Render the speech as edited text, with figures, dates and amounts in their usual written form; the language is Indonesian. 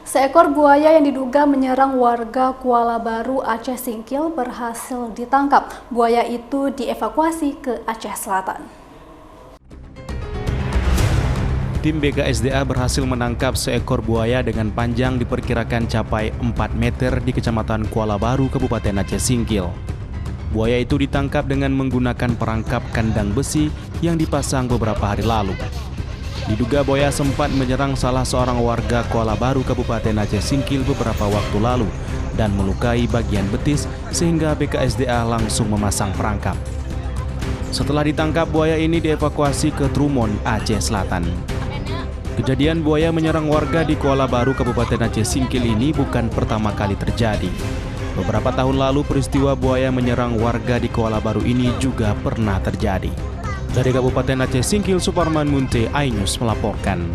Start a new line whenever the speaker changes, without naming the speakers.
Seekor buaya yang diduga menyerang warga Kuala Baru, Aceh Singkil berhasil ditangkap. Buaya itu dievakuasi ke Aceh Selatan.
Tim BKSDA berhasil menangkap seekor buaya dengan panjang diperkirakan capai 4 meter di Kecamatan Kuala Baru, Kabupaten Aceh Singkil. Buaya itu ditangkap dengan menggunakan perangkap kandang besi yang dipasang beberapa hari lalu. Diduga buaya sempat menyerang salah seorang warga Kuala Baru, Kabupaten Aceh Singkil beberapa waktu lalu dan melukai bagian betis sehingga BKSDA langsung memasang perangkap. Setelah ditangkap, buaya ini dievakuasi ke Trumon, Aceh Selatan. Kejadian buaya menyerang warga di Kuala Baru, Kabupaten Aceh Singkil ini bukan pertama kali terjadi. Beberapa tahun lalu peristiwa buaya menyerang warga di Kuala Baru ini juga pernah terjadi. Dari Kabupaten Aceh Singkil, Suparman Munte, iNews melaporkan.